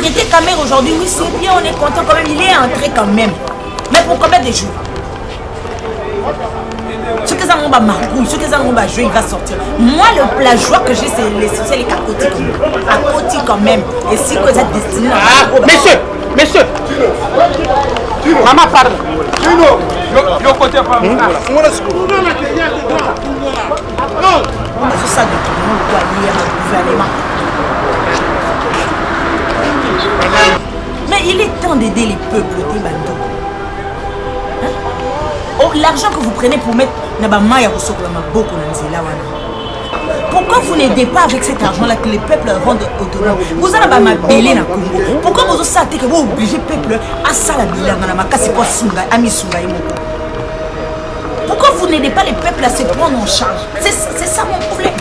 était camère aujourd'hui, oui c'est bien, on est content quand même, il est entré quand même. Mais pour combien de jours? Ce que ça m'a marqué, ce que ça m'a joué, il va sortir. Moi, la joie que j'ai, c'est les cacotis quand même. À côté quand même. Et si que ça destiné à... Messieurs, maman parle. Yo côté pas. C'est ça de tout le monde doit lire un gouvernement. Mais il est temps d'aider les peuples, Tibando. Oh, l'argent que vous prenez pour mettre pourquoi vous n'aidez pas avec cet argent-là que les peuples rendent autonomes? Vous avez ma belé dans Congo. Pourquoi vous savez que vous obligez le peuple à ça la pourquoi vous n'aidez pas les peuples à se prendre en charge? C'est ça mon problème.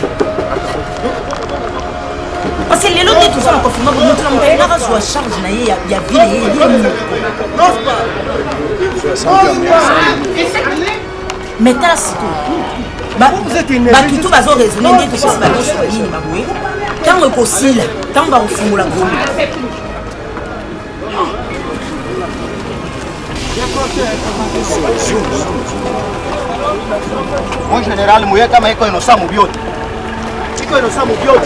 Parce que les lots de tout ça, on confirme que nous avons la charge, il y a ville. Mais t'as la cité. Tout va raisonner, tout ça, c'est pas tant que possible, tant que vous la en général, je suis comme un ossam ou biot. Si tu es un ossam ou biot,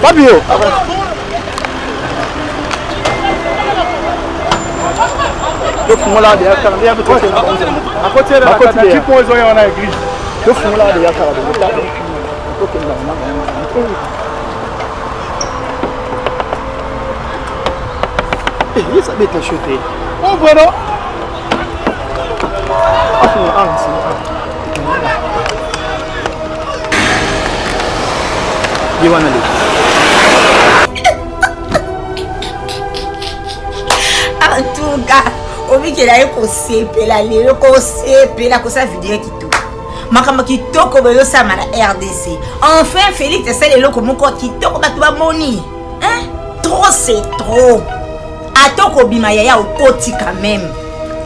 Fabio. ça va être chuté. Oh voilà. En tout cas, on dit qu'il a eu conseillé la léo, conseillé la cosa vidéo qui tout. Makamba qui toko beyo sa mala RDC. Enfin Félix c'est le loko moko qui toko batuba moni. Hein? Trop c'est trop. Atoko bima yaya au koti quand même.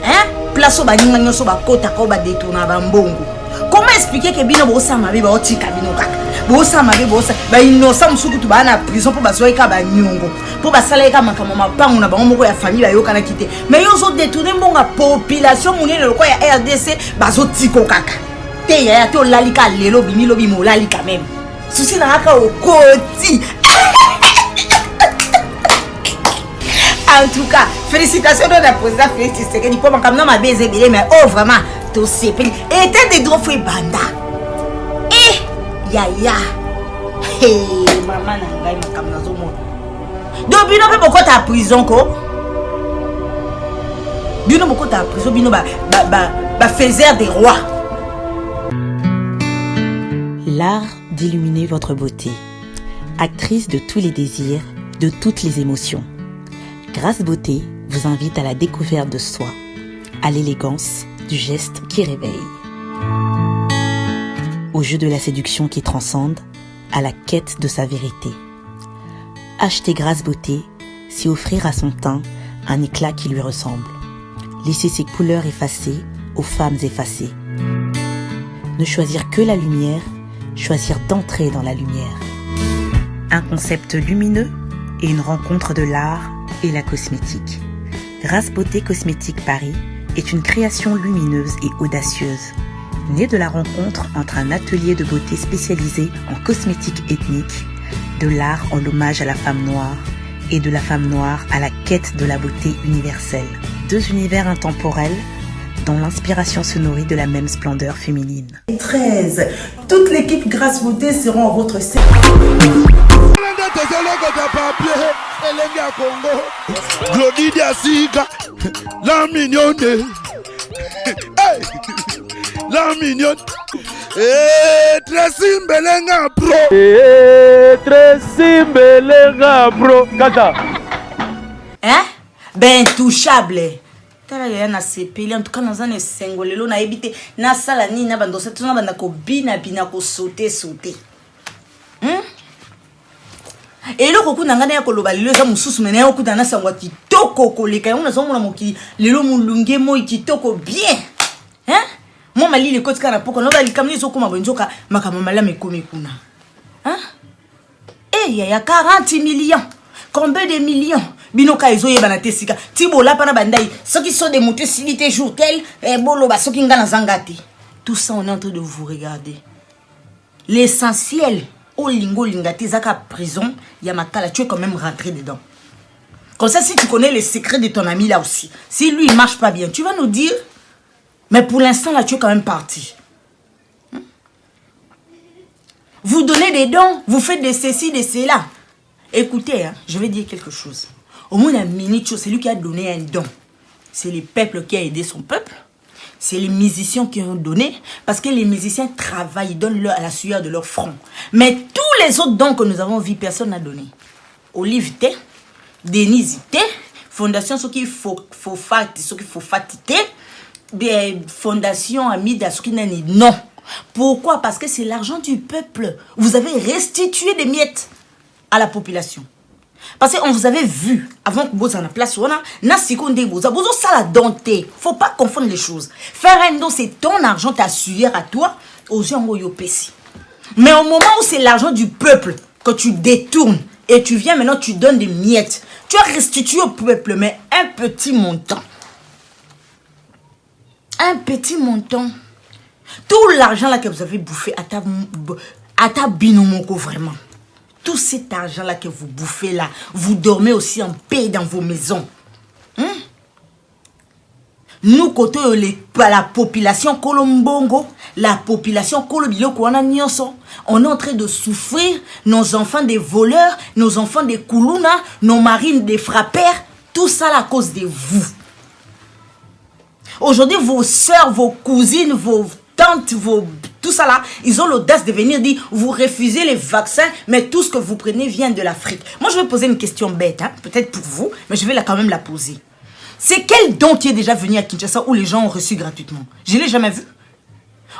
Hein? Place au baninga nyoso ba kota ko ba détourna ba mbongo. Comment expliquer que bino bo sa mabe ba otika bino kaka? Bo sa mabe bo sa ba innocent musuku tu ba na prison pour ba zoika ba nyongo. Pour ba sala eka makama mapangu na bango moko ya famille yo kana kité. Mais yo zo détourner mbonga population munene loko ya RDC ba zo tiko kaka. Te ya to lalika lelo bini lobi mo lalika même. Souci na aka au koti. En tout cas, félicitations à la présidente Félix Tshisekedi pour ma baiser mais oh vraiment tout c'est pris. Et t'es des drôles banda. Eh ya. Hey maman nangai makamna zo mo. Donc bino pe boko ta prison ko. Bino boko ta prison bino ba faisaient des rois. L'art d'illuminer votre beauté. Actrice de tous les désirs, de toutes les émotions. Grâce Beauté vous invite à la découverte de soi, à l'élégance du geste qui réveille, au jeu de la séduction qui transcende, à la quête de sa vérité. Acheter Grâce Beauté, c'est offrir à son teint un éclat qui lui ressemble. Laisser ses couleurs effacées aux femmes effacées. Ne choisir que la lumière, choisir d'entrer dans la lumière. Un concept lumineux et une rencontre de l'art et la cosmétique. Grâce Beauté Cosmétique Paris est une création lumineuse et audacieuse, née de la rencontre entre un atelier de beauté spécialisé en cosmétique ethnique, de l'art en l'hommage à la femme noire et de la femme noire à la quête de la beauté universelle. Deux univers intemporels dont l'inspiration se nourrit de la même splendeur féminine. 13. Toute l'équipe Grâce Beauté seront en votre service. Glodidia Sika, la mignonne, la mignonne, Tracy Mbelenga bro, Tracy Mbelenga bro, Kata. Hein? Ben touchable. Tala ya na sepeli en tout cas dans un sengolelo na ebité na sala ni na bando setuna banda ko bina ko sauter. Et le roku nangana ya koloba lelo za mususu mena ya okudana sangwa kitoko koleka yango nazomona moki lelo mulunge mo kitoko bien. Hein? Mon mali le kotika na poko no ba likamni zokoma bonjoka makamamala mekomi kuna. Hein? Eh il y a 40 millions. Combien de millions? Binoka ezo yebana tesika. Tibola pana bandai. Ceux qui sont des montées silité jour tel et bolo ba soki ngana zangati. Tout ça on est en train de vous regarder. L'essentiel au lingo lingati zaka prison, Yamakala, tu es quand même rentré dedans. Comme ça, si tu connais les secrets de ton ami là aussi, si lui il marche pas bien, tu vas nous dire. Mais pour l'instant là, tu es quand même parti. Vous donnez des dons, vous faites de ceci, de cela. Écoutez, hein, je vais dire quelque chose. Au moins un minute, c'est lui qui a donné un don. C'est le peuple qui a aidé son peuple. C'est les musiciens qui ont donné, parce que les musiciens travaillent, ils donnent à la sueur de leur front. Mais tous les autres dons que nous avons vus, personne n'a donné. Olive Té, Denise Té, Fondation ce qu'il faut fatiguer, Fondation Amida, ce qui n'a ni non. Pourquoi? Parce que c'est l'argent du peuple. Vous avez restitué des miettes à la population. Parce qu'on vous avait vu, avant que vous en la place, on a ça la dompté. Faut pas confondre les choses. Faire un don, c'est ton argent, ta sueur à toi, aux gens au Yopessi. Mais au moment où c'est l'argent du peuple que tu détournes et tu viens maintenant, tu donnes des miettes. Tu as restitué au peuple, mais un petit montant. Un petit montant. Tout l'argent là que vous avez bouffé à ta binomoko vraiment. Tout cet argent-là que vous bouffez là, vous dormez aussi en paix dans vos maisons. Nous, côté la population Colombongo, la population Colobiloko, on est en train de souffrir. Nos enfants des voleurs, nos enfants des Koulouna, nos marines des frappeurs, tout ça à cause de vous. Aujourd'hui, vos soeurs, vos cousines, vos tantes, tout ça là, ils ont l'audace de venir dire, vous refusez les vaccins, mais tout ce que vous prenez vient de l'Afrique. Moi, je vais poser une question bête, hein, peut-être pour vous, mais je vais quand même la poser. C'est quel don qui est déjà venu à Kinshasa où les gens ont reçu gratuitement? Je ne l'ai jamais vu.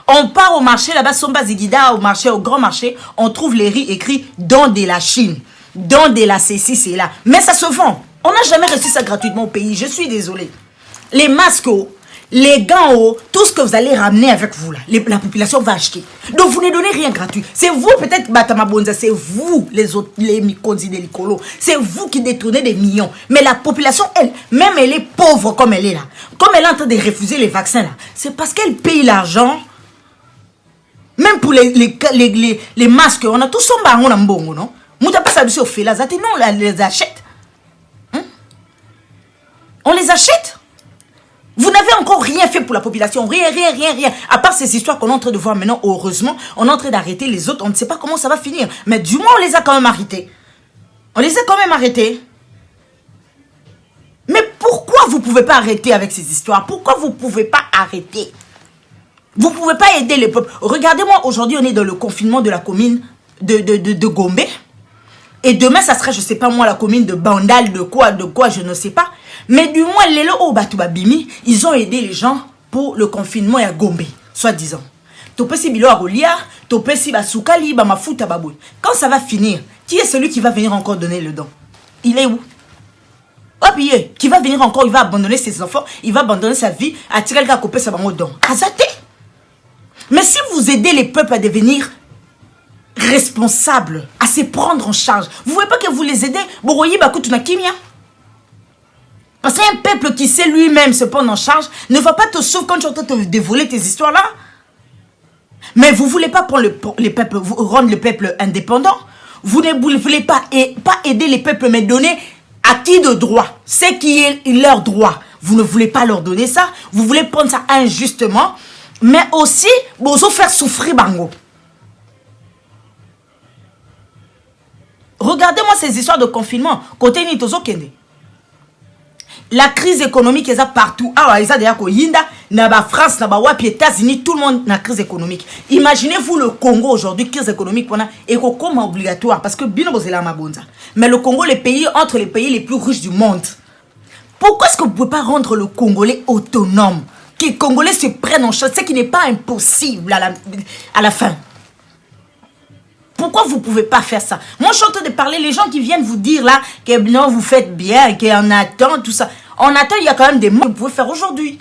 On part au marché, là-bas, Somba Zigida, au marché, au grand marché, on trouve les riz écrits don de la Chine, don de la ceci, c'est là. Mais ça se vend. On n'a jamais reçu ça gratuitement au pays, je suis désolée. Les masques, les gants, tout ce que vous allez ramener avec vous, là, la population va acheter. Donc vous ne donnez rien gratuit. C'est vous peut-être, Batama Bonza, c'est vous les autres, les Mikonzi de l'Icolo. C'est vous qui détournez des millions. Mais la population, elle, même elle est pauvre comme elle est là. Comme elle est en train de refuser les vaccins là. C'est parce qu'elle paye l'argent. Même pour les masques, on a tous son baron en bongo, non? Mouta pas ça au fait là, non, on les achète. On les achète. Vous n'avez encore rien fait pour la population. Rien. À part ces histoires qu'on est en train de voir maintenant, heureusement, on est en train d'arrêter les autres. On ne sait pas comment ça va finir. Mais du moins, on les a quand même arrêtés. Mais pourquoi vous ne pouvez pas arrêter avec ces histoires? Pourquoi vous ne pouvez pas arrêter? Vous ne pouvez pas aider les peuples. Regardez-moi, aujourd'hui, on est dans le confinement de la commune de Gombe. Et demain, ça sera, je ne sais pas moi, la commune de Bandal, de quoi, je ne sais pas. Mais du moins, les lots Batubabimi, ils ont aidé les gens pour le confinement à Gombe, soi-disant. Topesi bilo a Golia, Topesi Basukali, Bamafuta Baboui. Quand ça va finir, qui est celui qui va venir encore donner le don? Il est où? Qui va venir encore, il va abandonner ses enfants, il va abandonner sa vie, attirer le gars à couper sa maman don. Azate. Mais si vous aidez les peuples à devenir responsables, à se prendre en charge, vous ne voyez pas que vous les aidez? Boroyi Bakutuna Kimia. Parce qu'un peuple qui sait lui-même se prendre en charge ne va pas te sauver quand tu es en train de te dévoiler tes histoires-là. Mais vous ne voulez pas prendre les peuples, rendre le peuple indépendant. Vous ne voulez pas aider les peuples, mais donner à qui de droit, c'est qui est leur droit. Vous ne voulez pas leur donner ça. Vous voulez prendre ça injustement. Mais aussi, vous faire souffrir Bango. Regardez-moi ces histoires de confinement. Côté Nitozo Kende. La crise économique est partout. Ah ouais, ça d'ailleurs Yinda, Naba France, Naba Wapi, États-Unis, tout le monde na crise économique. Imaginez-vous le Congo aujourd'hui, crise économique pendant et comme obligatoire parce que bien c'est la mabonza. Mais le Congo, les pays entre les pays les plus riches du monde. Pourquoi est-ce que vous ne pouvez pas rendre le Congolais autonome, que les Congolais se prennent en charge, ce qui n'est pas impossible à la fin. Pourquoi vous ne pouvez pas faire ça? Moi, je suis en train de parler, les gens qui viennent vous dire là que non, vous faites bien, qu'on attend, tout ça. On attend, il y a quand même des mots que vous pouvez faire aujourd'hui.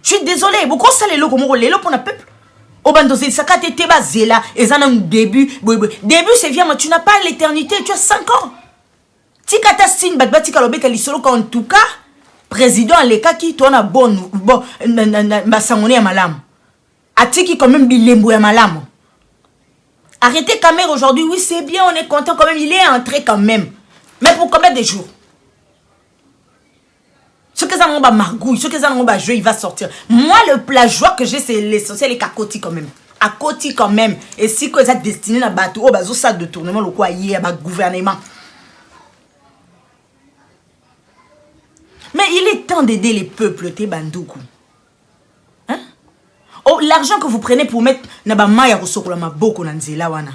Je suis désolé. Pourquoi ça les lots comme les lots pour le peuple? Au bandosé, ça quand t'es basé là, et ça a un début. Début, c'est bien, mais tu n'as pas l'éternité, tu as 5 ans. Tika ta signe, tika lobeka lisolo en tout cas, président les cas qui toi na bon, masangone ya malam. Atiki quand même bilembo ya malam. Arrêtez caméra aujourd'hui, oui c'est bien, on est content quand même, il est entré quand même. Mais pour combien de jours? Ce que ça m'a margouille, ce que ça m'a joué, il va sortir. Moi, la joie que j'ai, c'est l'essentiel et qu'à côté quand même. À côté quand même. Et si que ça destiné à battre, oh, bah, ça de tournement, le quoi, hier, bah, gouvernement. Mais il est temps d'aider les peuples, t'es bandoukou. Hein? Oh, l'argent que vous prenez pour mettre, n'abama ya rosokolama boko nanzela wana.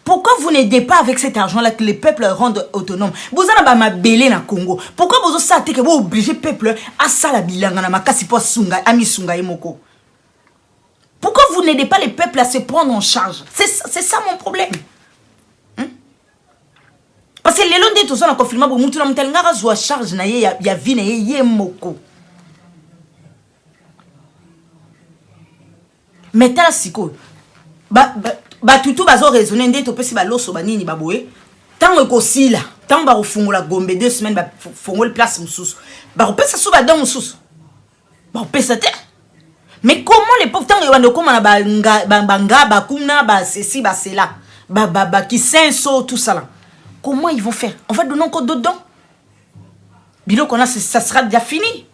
Pourquoi vous n'aidez pas avec cet argent-là que les peuples rendent autonomes? Vous en avez ma belé na Congo. Pourquoi vous avez que vous obligez le peuple à salabilanga na makasi po sunga ami sunga emoko? Pourquoi vous n'aidez pas les peuples à se prendre en charge? C'est ça mon problème. Hein? Parce que les londés tout ça na confirmé pour mutu na mutalingara zo charge na ye ya vie na ye moko. Maintenant siko batutu bazo raisonner ndé to pesi ba loso banini baboye tango ekosila tango ba kofungola gombe 2 semaines ba fongola place mususu ba kopesa so ba don mususu ba kopesa te. Mais comment les pauvres tango yando koma na banga ba kuna ba ceci ba cela ba qui senso tout ça là, comment ils vont faire? On va donner encore dedans bilo qu'on a, ça sera déjà fini.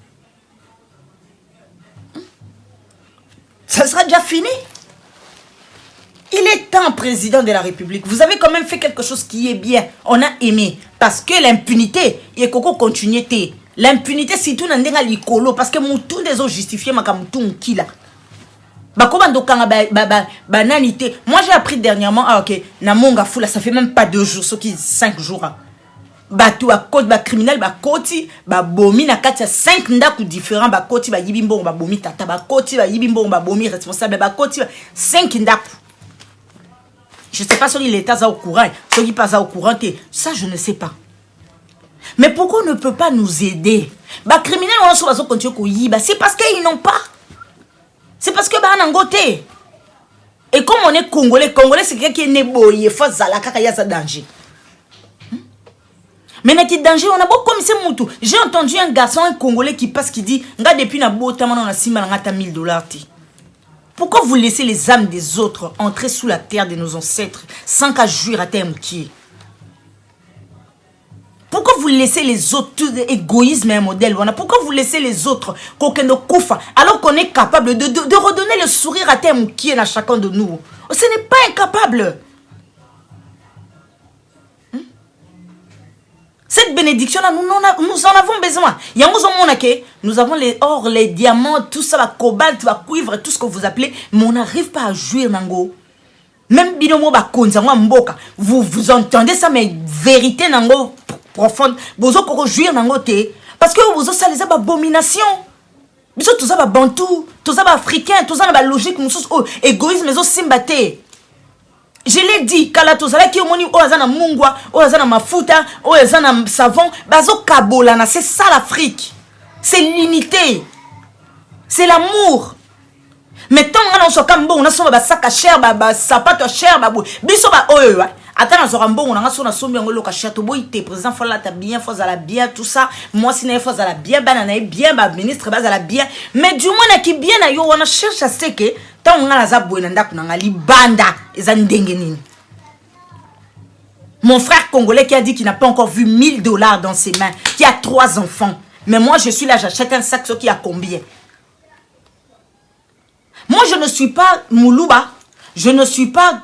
Ça sera déjà fini. Il est temps, président de la République. Vous avez quand même fait quelque chose qui est bien. On a aimé. Parce que l'impunité, il y a beaucoup continuité. L'impunité, c'est tout dans les licolo. Parce que moutou des autres justifiés, ma kamoutou qui là. Banalité. Moi, j'ai appris dernièrement, ah ok, Namonga Foula, ça fait même pas 2 jours, ce qui 5 jours. Batou à côte, criminel, koti, bomi, na katia 5 ndaku différents, koti, yibimbo, bomi, tata, koti, yibimbo, bomi, responsable, koti, 5 ndaku. Je ne sais pas si l'État est au courant, si il n'est pas au courant, ça je ne sais pas. Mais pourquoi on ne peut pas nous aider? Les criminels, c'est parce qu'ils n'ont pas. C'est parce que on ngoté. Et comme on est Congolais, c'est quelqu'un qui est né boy, il faut qu'il y a danger. Mais il y a danger, on a beaucoup comme c'est moutou. J'ai entendu un garçon, un Congolais qui passe, qui dit, depuis na beau on a 6 000 $. Pourquoi vous laissez les âmes des autres entrer sous la terre de nos ancêtres sans qu'à jouir à terme qui est? Pourquoi vous laissez les autres, tout égoïsme est un modèle? Pourquoi vous laissez les autres alors qu'on est capable de redonner le sourire à terme qui est à chacun de nous? Ce n'est pas incapable. Cette bénédiction-là, nous en avons besoin. Nous avons les or, les diamants, tout ça, la cobalt, la cuivre, tout ce que vous appelez, mais on n'arrive pas à jouir nango. Même binomo ba konzangwa mboka, vous entendez ça, mais vérité nango profonde, vous allez jouir nango te, parce que vous avez les abominations. Vous avez tout ça ba bantou, tout ça ba africain, tout ça ba logique, nous sommes égoïsme, mais aussi symbate. Je l'ai dit, Kalatozala qui omoni o azana mungwa, o azana mafuta, o azana savon, bazo kabolana, c'est ça l'Afrique. C'est l'unité. C'est l'amour. Mais tant qu'on a un cambo, on a son sac à cher, sapato cher, babou. Biso ba oyo. Attends, on a un bon, on a son sombi en loka château boy, président faut là ta bien, faut la bien tout ça. Moi si n'a faut la bien, banana bien, ba ministre base la bien. Mais du moins na qui bien na yo, on a cherche à ce que tant on a la zabou na ndaku na libanda, ezandengeni. Mon frère congolais qui a dit qu'il n'a pas encore vu 1 000 $ dans ses mains, qui a 3 enfants. Mais moi je suis là, j'achète un sac qui a combien? Moi je ne suis pas Moulouba. Je ne suis pas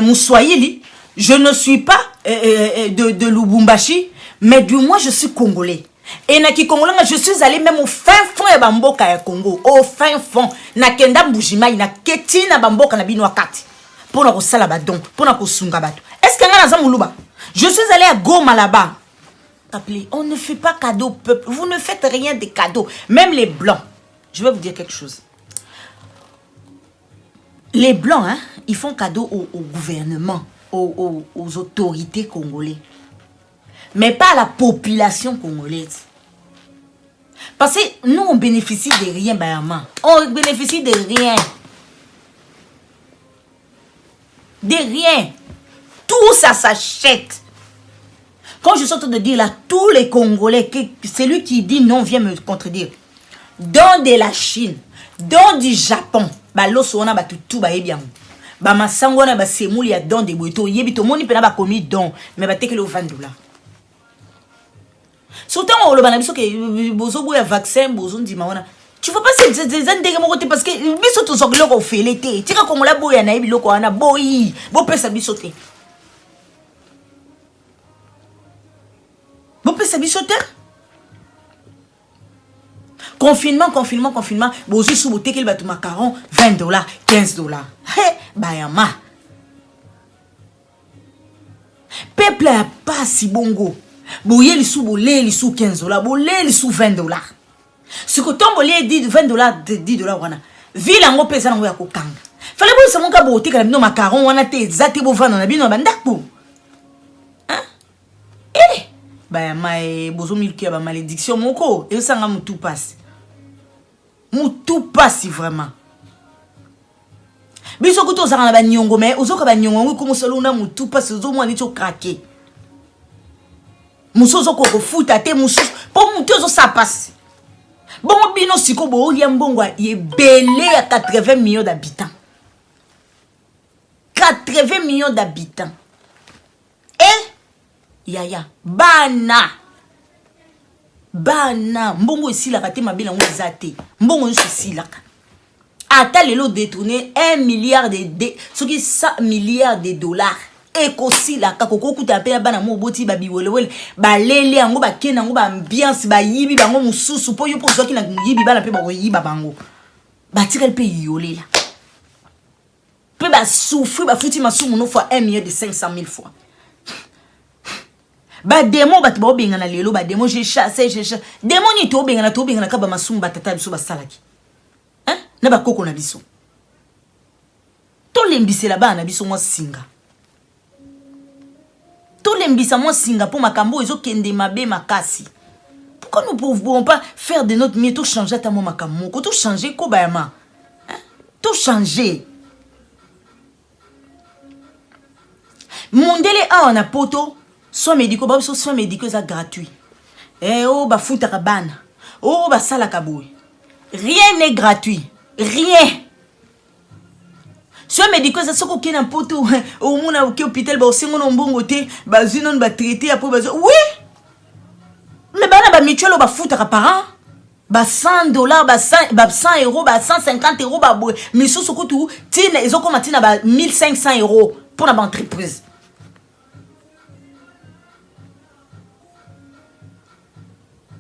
Moussoyili, je ne suis pas de Lubumbashi, mais du moins je suis congolais. Et naki congolais, je suis allé même au fin fond de Bamboka ya Congo, au fin fond. Na kenda Mbujima, na keti na Bamboka na bino akati. Pour na kosala badon, pour na kosunga bato. Est-ce que na Zamoulouba? Je suis allé à Goma là-bas. On ne fait pas cadeau peuple, vous ne faites rien de cadeau, même les blancs. Je vais vous dire quelque chose. Les Blancs, hein, ils font cadeau au gouvernement, aux autorités congolaises. Mais pas à la population congolaise. Parce que nous, on bénéficie de rien, Bayama. On bénéficie de rien. De rien. Tout ça s'achète. Quand je suis en train de dire là, tous les Congolais, celui qui dit non vient me contredire. Dans de la Chine, dans du Japon, bah l'os on a battu tout bah bien. Bah ma sangona bah c'est mouli a dans des boito yebito moni pena ba commis don mais bah teke le $20. Surtout on le banabiso que bozo boya vaccin bozo ndi maona. Tu vois pas ces endege mon côté parce que biso to soklo ko fait l'été. Tika comme la boya na biloko ana boyi, bo pesa biso te. Bo pesa biso te. Confinement. Bozo sous boté qu'il batu macaron, $20, $15. Hé, bayama. Peuple a pas si bongo. Boye li sous bolé li sous $15, bolé li sous $20. Ce que ton bolé dit $20, $10 wana. Ville en pesa na ngoya ko kanga. Fallait bo se mon ka boté ka bino macaron wana te zate bo vana na bino bandako. Hein? Eh, bayama e bozo milki ba malédiction moko, et ça nga mutu passe. Tout passe vraiment. Biso kuto za na ba nyongo mais ozoka ba nyongo ko musolo na mutu passe ozo mo ni to craquer. Musozo ko futa te muso po mutu ozo ça passe. Bon bino siko bo yambongwa ye belé à 80 millions d'habitants. 80 millions d'habitants. Et yaya bana mbongo ici la raté ma belle en zate mbongo ici là ata lelo détourner 1 milliard ce qui 100 milliards de dollars et kosi la kakoko kuta pe bana mo boti ba biwelewele ba lele yango ba kena ngo ba ambiance ba yibi bango mususu po yo po zoki na yibi bana pe ba yiba bango ba tika pe yolela pe ba souffrir ba futi masumu no fois 1 million de 500 000 fois. Ba démon bat ba obenga na lelo ba démon j'ai chassé démon ni to obenga na ka ba masumu batata biso ba salaki hein na ba koko na biso to lembise la ba na biso mo singa to lembisa mo singa pour makambo ezo kende mabe makasi. Pourquoi nous ne pouvons pas faire de notre mieux tout changer ta mo makambo ko tout changer ko bayama hein tout changer mondele a on a poto. Soins médicaux, soins médicaux, c'est gratuit. Eh oh, bah fouta kabana. Oh, bah sala kaboué. Rien n'est gratuit. Rien. Soins médicaux, c'est ce qu'on a un poteau. Au monde à l'hôpital, bah aussi, on a un bon côté. Bah, zinon, bah traité après, bah, oui. Mais bah, bah, mutuel, bah fouta parent. Bah, $100, bah, 100 €, bah, 150 €, bah, mais sur ce coup, tout, ils ont commencé à bah, 1500 € pour la entreprise.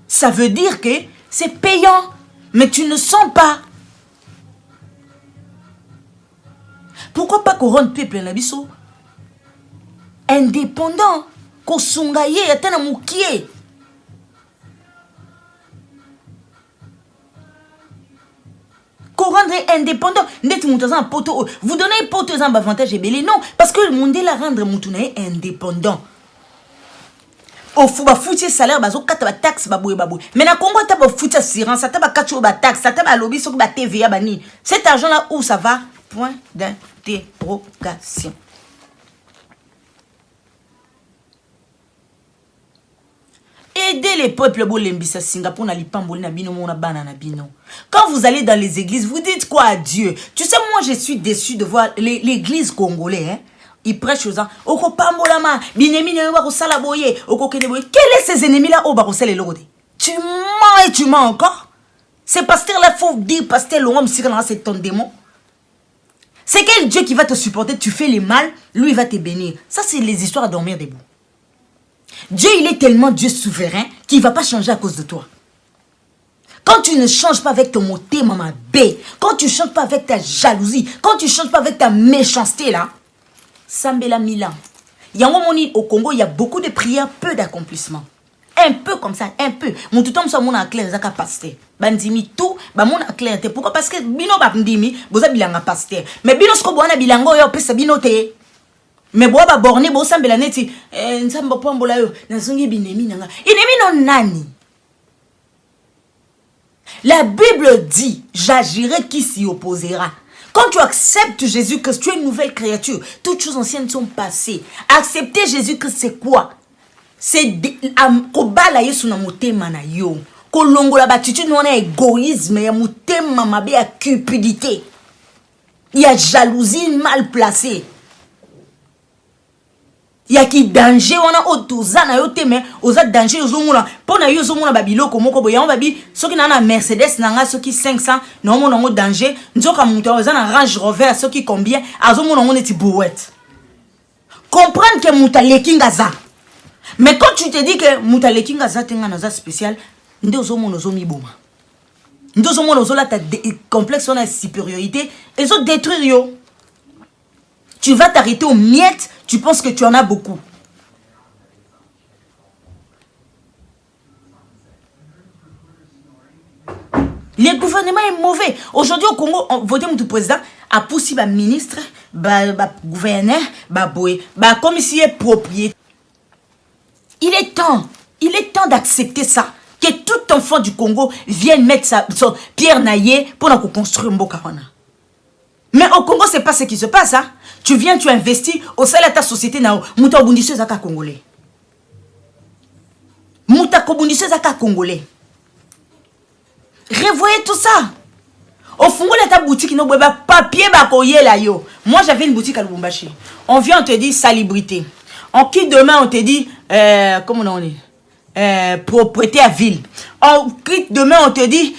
Ça veut dire que c'est payant, mais tu ne sens pas. Pourquoi pas qu'on rende peuple nabiso indépendant, qu'on songaye atana moukié. Qu'on rende indépendant, net moutazan poto. Vous donnez poto un avantage et belé non, parce que le monde la rendre moutouna indépendant. Au fou ba fouti salaire bazo kata ba taxe baboué baboué. Mais na Congo ta ba fouti assurance, ta ba kacho ba taxe, ta ba lobby sur ba TVA bani. Cet argent là où ça va? Point d'interrogation. Aider les peuples bolembisa Singapour na lipamboli na bino mona bana na bino. Quand vous allez dans les églises, vous dites quoi à Dieu? Tu sais, moi je suis déçu de voir l'église congolaise, hein? Ils prêchent aux gens. Oko pambolama, binemine wa sala boye, oko kene boye. Quels sont ces ennemis là au barosel et l'ode? Tu mens et tu mens encore. C'est pasteur là, faut dire pasteur l'homme si c'est ton démon. C'est quel Dieu qui va te supporter? Tu fais le mal, lui il va te bénir. Ça c'est les histoires à dormir debout. Dieu il est tellement Dieu souverain qu'il ne va pas changer à cause de toi. Quand tu ne changes pas avec ton moté, maman B, quand tu ne changes pas avec ta jalousie, quand tu ne changes pas avec ta méchanceté là, Sambela Milan. Au Congo, il y a beaucoup de prières, peu d'accomplissements. Un peu comme ça, un peu. Mon tout homme soit mon clair, ça pasteur. Bandimi tout, ba mon clair. Pourquoi? Parce que bino ba ndimi, boza bilanga pasteur. Mais bino sko boana bilango yo pesa bino te. Mais boa ba borné bo sambela neti, nsambo pombola yo, nazongi binemi nanga. Inemi non nani. La Bible dit, j'agirai qui s'y opposera. Quand tu acceptes Jésus-Christ, tu es une nouvelle créature. Toutes choses anciennes sont passées. Accepter Jésus-Christ, c'est quoi? C'est kobala yesu na motema na yo. Kolongola batitude na égoïsme, ya motema mabe ya cupidité. Il y a jalousie mal placée. Il y a qui danger wana otoza na yo teme, oza danger ozomona. Pona yo ozomona babiloko moko boya babi soki na Mercedes nanga soki 500, no mona ngo danger, nzoka muto oza na Range Rover soki combien, azomona ngo neti bouette. Comprendre que muta lekinga za. Mais quand tu te dis que muta lekinga za tenga na za spécial, nde ozomona ozomi boma. Nde ozomona ozola ta complexe on a supériorité, et zo détruire yo. Tu vas t'arrêter aux miettes, tu penses que tu en as beaucoup. Le gouvernement est mauvais. Aujourd'hui au Congo, on vote mon président a poussé ba ministre, ba gouverneur, ba boy, ba commissaire propriétaire. Il est temps d'accepter ça. Que tout enfant du Congo vienne mettre son pierre naillée pour nous construire un beau carona. Mais au Congo, c'est pas ce qui se passe. Hein? Tu viens, tu investis au sein de ta société. Mouta obundisseuse à Congolais. Mouta obundisseuse à Congolais. Revoyez tout ça. Au fond de ta boutique, il y a papier là yo. Moi, j'avais une boutique à Lubumbashi. On vient, on te dit salubrité. On quitte demain, on te dit, comment on dit? Propriété à ville. On quitte demain, on te dit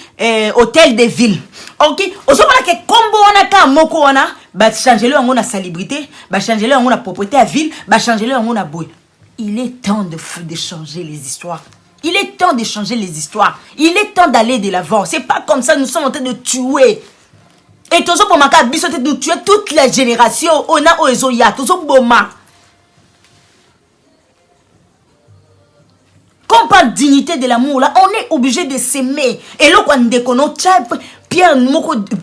hôtel de ville. Ok, aujourd'hui que combo on a ka moko on a, bah changer le on a salubrité, bah changer le on a propriété à ville, bah changer le on a boy. Il est temps de changer les histoires. Il est temps de changer les histoires. Il est temps d'aller de l'avant. C'est pas comme ça, nous sommes en train de tuer. Et toujours pour ma carte, de tuer toute la génération. On a oezoya, toujours boma. Quand on parle de dignité de l'amour, là, on est obligé de s'aimer. Et là, quand on déconne, Pierre,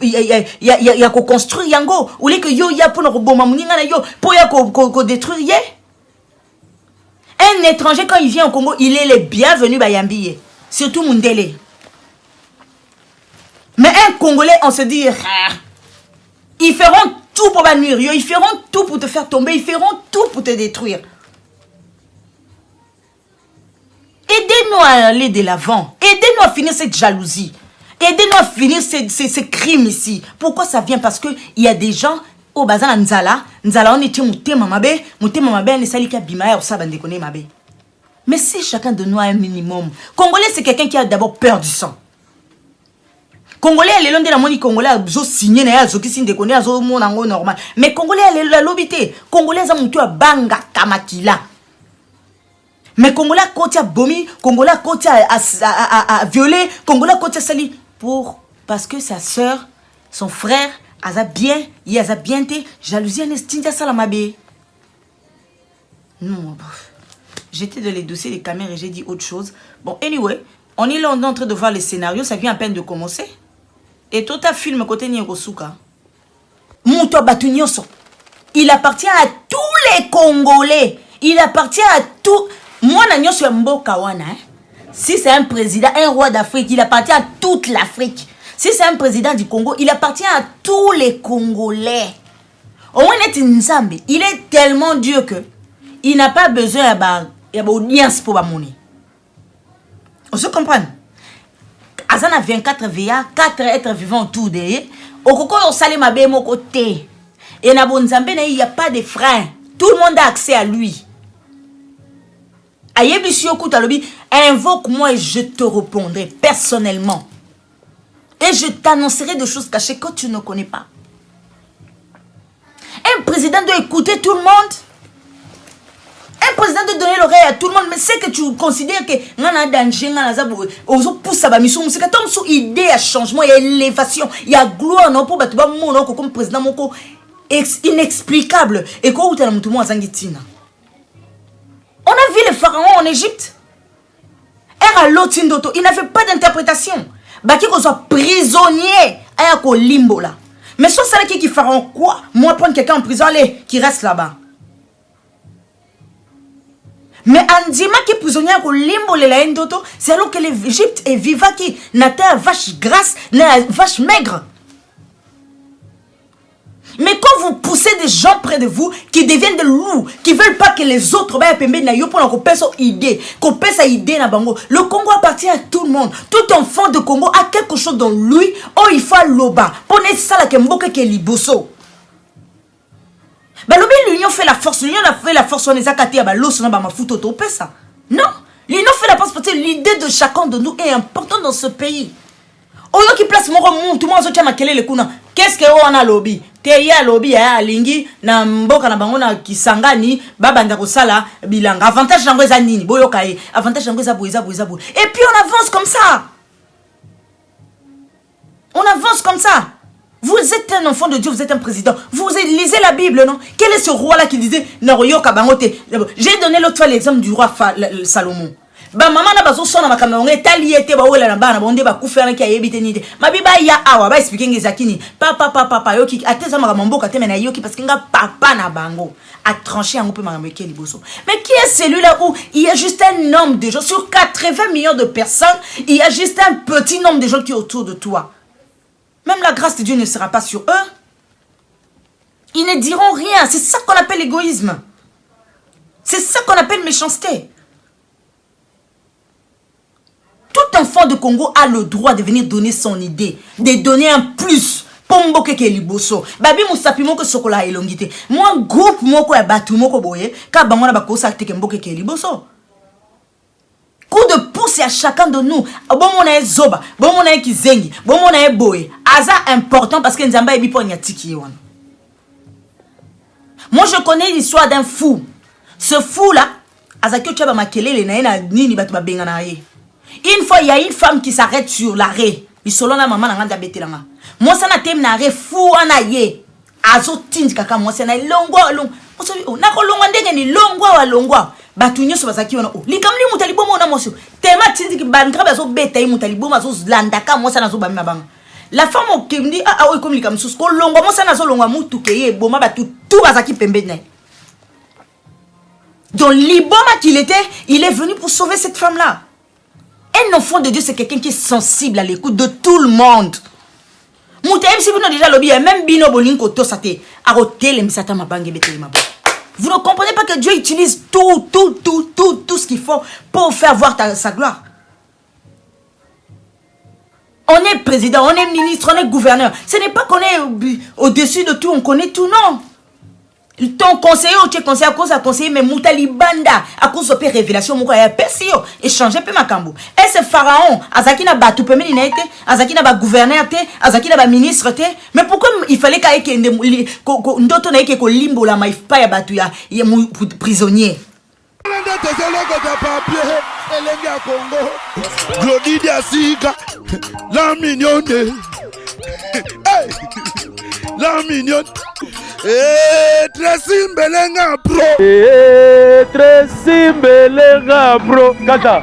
il y a qu'on construire yango. Ou les que yo ya pour nous bomba muninga na yo pour ya qu'on détruire. Un étranger quand il vient au Congo, il est le bienvenu bayambiye. Surtout Mundele. Mais un Congolais, on se dit, ils feront tout pour nuire. Ils feront tout pour te faire tomber. Ils feront tout pour te détruire. Aidez-nous à aller de l'avant. Aidez-nous à finir cette jalousie. Aidez-nous à finir ces crimes ici. Pourquoi ça vient? Parce qu'il y a des gens au bazar Nzala. Nzala, on est mouté mamabe, ne sali ka bimaya ou ça bande connaît mabe. Mais si chacun de nous a un minimum. Congolais, c'est quelqu'un qui a d'abord peur du sang. Congolais, les longs de la moni Congolais, zo signé na zo qui signe de connaît zo mon ango normal. Mais Congolais, la lobité. Congolais, za moutou a banga kamakila. Mais Congolais, côté a bomi, Congolais, côté a violé, Congolais, côté a sali. Parce que sa soeur, son frère, aza bien, il a bien été, jalousie, anestindia salamabe. Non, j'étais dans les dossiers des caméras et j'ai dit autre chose. Bon, anyway, on est là en train de voir les scénarios, ça vient à peine de commencer. Et tout un film côté Nyerosuka. Mouto Batunyoso. Il appartient à tous les Congolais. Il appartient à tout. Moi, Nanyoso Mboka wana, si c'est un président, un roi d'Afrique, il appartient à toute l'Afrique. Si c'est un président du Congo, il appartient à tous les Congolais. Au moins, il est tellement Dieu que il n'a pas besoin d'audience pour la monnaie. On se comprend? Azana 24 VA, 4 êtres vivants autour d'eux. Au Congo, on salé ma bé mon côté. Et na Bonzambe, il n'y a pas de frein. Tout le monde a accès à lui. Invoque-moi et je te répondrai personnellement. Et je t'annoncerai des choses cachées que tu ne connais pas. Un président doit écouter tout le monde. Un président doit donner l'oreille à tout le monde. Mais c'est que tu considères que il y a danger, il y a idée à changement, il y a élévation, il y a gloire pour comme président inexplicable. Et quoi où tu as tout le monde. On a vu les pharaons en Égypte. à l'autre Ndoto, il n'avait pas d'interprétation. Baki qu'on soit prisonnier à ko limbo là. Mais soit ça qui feront quoi? Moi prendre quelqu'un en prison, allez, qui reste là-bas. Mais Andima qui est prisonnier au limbo le la Ndoto, c'est alors que l'Égypte est vivant qui n'a pas vache grasse, n'a vache maigre. Mais quand vous poussez des gens près de vous qui deviennent des loups, qui veulent pas que les autres le Congo appartient à tout le monde. Tout enfant de Congo a quelque chose dans lui. Oh, il faut loba. Prenez ça là que mboke ke liboso. Bah l'union fait la force. L'union a fait la force. On est zakati à l'os na ba mafuto to pesa. Non, l'union fait la force parce que l'idée de chacun de nous est importante dans ce pays. Oyo qui place mon tout le monde a makele le kuna. Qu'est-ce que on a lobby? Teya lobby ya lingi na mboka na bango na kisangani babanda kosala bilanga. Avantage nango eza nini? Boyo kae. Avantage nango eza boza. Et puis on avance comme ça. On avance comme ça. Vous êtes un enfant de Dieu, vous êtes un président. Vous lisez la Bible, non? Quel est ce roi-là qui disait Naroyo Kabangote? J'ai donné l'autre fois l'exemple du roi Salomon. Ba maman na bazo sona makamna on etali ete ba wela na bana bonde ba kufera ki ayebite nide mabiba ya awa ba expliquer ngezakini papa yoki ateza makamboka te mena yoki parce que nga papa na bango a tranché un peu makameke liboso. Mais qui est celui-là où il y a juste un nombre de gens sur 80 millions de personnes, il y a juste un petit nombre de gens qui est autour de toi. Même la grâce de Dieu ne sera pas sur eux. Ils ne diront rien, c'est ça qu'on appelle l'égoïsme. C'est ça qu'on appelle méchanceté. Tout enfant de Congo a le droit de venir donner son idée, de donner un plus. Pombo keke liboso. Babi musapi moko sokola elongite. Moi groupe moko ya batu moko boye, ka bango na bakosa teke mbo keke liboso. Coup de pouce à chacun de nous. Bon mon a zoba, bon mon a kizengi, bon mon a boye. Aza important parce que nzamba ebi po nyatiki wana. Moi je connais l'histoire d'un fou. Ce fou là, azaki tchaba makelele na ena nini batu babenga na ye. Une fois, il y a une femme qui s'arrête sur l'arrêt. Il solo na maman na nganda betelanga. Moi ça na tem na arrêt fou anaye. Azo tindi kaka moi ça na longwa long. Oso o na ko longwa ndenge ni longwa wa longwa. Batu nyoso bazaki wana o. Likamli mutalibomo na moso. Tema tindi ki bandra bazo beta yi mutalibomo azo landaka moi ça na zo bami na banga. La femme au qui me dit ah oui comme likam sus ko longwa moi ça na zo longwa mutu keye boma batu tout bazaki pembene. Donc l'iboma qu'il était, il est venu pour sauver cette femme là. Un enfant de Dieu, c'est quelqu'un qui est sensible à l'écoute de tout le monde. Vous ne comprenez pas que Dieu utilise tout ce qu'il faut pour faire voir sa gloire. On est président, on est ministre, on est gouverneur. Ce n'est pas qu'on est au-dessus de tout, on connaît tout, non. Ton conseiller ou tu es conseiller à cause de conseiller mais moutali banda à cause de révélation moko ya persio échanger peu makambo et ce pharaon azaki na batu pe meni na été azaki na ba gouverneur té azaki na ba ministre té mais pourquoi il fallait ka ekende ndoto na eke ko limbo la maifa ya batu ya prisonnier Glodidia Sika la mignonne. La mignonne. Très simbelenga bro. Très simbelenga bro. Kata.